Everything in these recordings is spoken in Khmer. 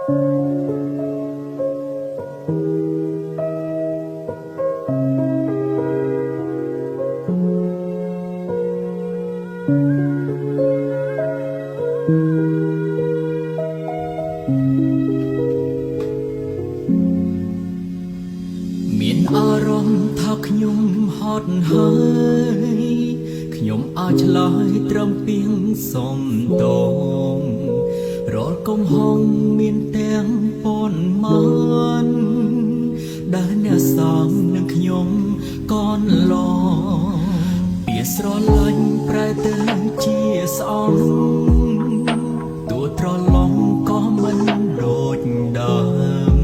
មានអារម្មណ៍ថាខ្ញុំហត់ហើយខ្ញុំអាចឆ្លើយត្រឹមពីងសំដងរាល់កំហុសមានទាំងប៉ុន្មានដែលអ្នកសាងនឹងខ្ញុំកនឡងពីស្រឡាញ់ប្រែទៅជាស្អប់ទួត្រឡងក៏មិនដូចដើម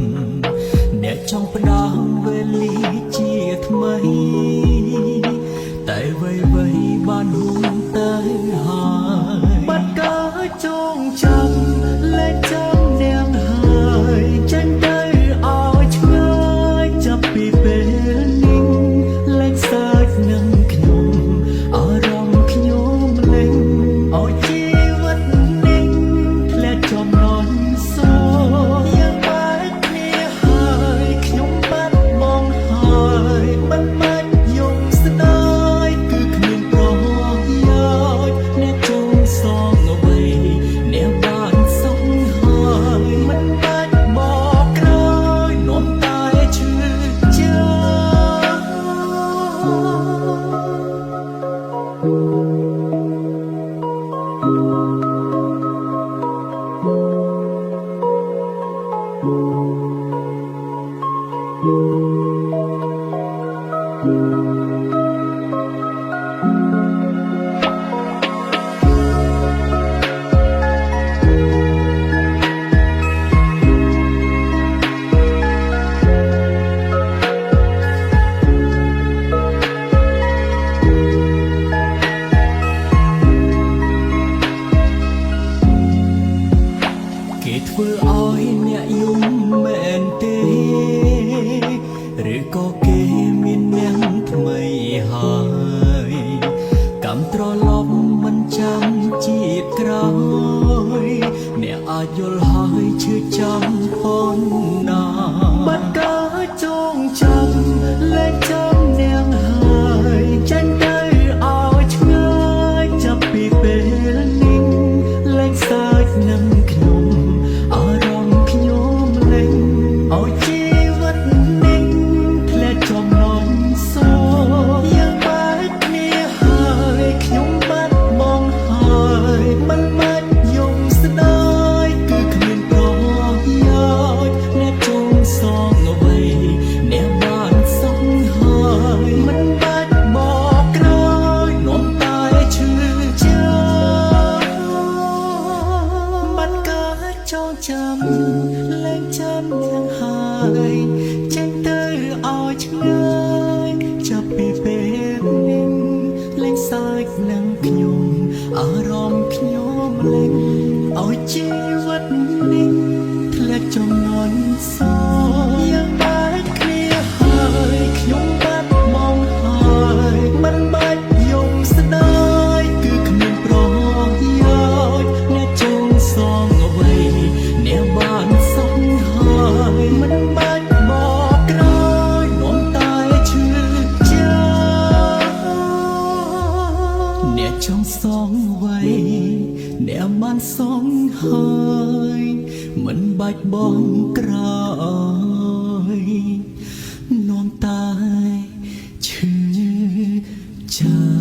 អ្នកចង់ផ្ដាំវេលាជាថ្មីតែអ្វីបានហួងទៅហើយបាត់កើចងចាំលែងចាំនាងហើយចេញទៅឲ្យឆ្ងាយចាប់ពីពេលនេះលែងសើចនឹងខ្ញុំអារម្មណ៍ខ្ញុំលែងឲ្យជីវិតនេះធ្លាក់ចំនួនសោយ៉ាងបែកគ្នាហើយខ្ញុំបាត់បង់ហើយមិនបាច់យំស្ដាយគឺគ្មានប្រយោជន៍អ្នកចង់សងអ្វីអ្នកបានសងហើយមិនបាច់បកក្រោយនាំតែឈឺគេធ្វើឲ្យអ្នកយំមែនទេឬក៏គេមានអ្នកថ្មីហើយកម្មត្រឡប់មិនចាំជាតិក្រោយអ្នកអាចយល់ហើយឈឺចាំប៉ុណ្ណាបាត់កើចងចាំលែងចាំនាងហើយចេញទៅឲ្យឆ្ងាយចាប់ពីពេលនេះលែងសើចនឹងខ្ញុំអារម្មណ៍ខ្ញុំលែងឲ្យជីវិតនេះធ្លាក់ចំនួនសោយ៉ាងបែកគ្នាហើយខ្ញុំបាត់បង់ហើយមិនបាច់យំស្ដាយគឺគ្មានប្រយោជន៍អ្នកចង់សងអ្វីអ្នកបានសងហើយមិនបាច់បកក្រោយនាំតែឈឺបាត់កើចងចាំលែងចាំនាងហើយចេញទៅឲ្យឆ្ងាយចាប់ពីពេលនេះលែងសើចនឹងខ្ញុំអារម្មណ៍ខ្ញុំលែងឲ្យជីវិតនេះធ្លាក់ចំនួនសោយ៉ាងបែកគ្នាហើយខ្ញុំបាត់បង់ហើយមិនបាច់យំស្ដាយគឺគ្មានប្រយោជន៍អ្នកចង់សងអ្វីអ្នកបានសងហើយមិនបាច់បកក្រោយនាំតែឈឺអ្នកចង់សងអ្វីអ្នកបានសងហើយមិនបាច់បងក្រោយនាំតែឈឺចាំ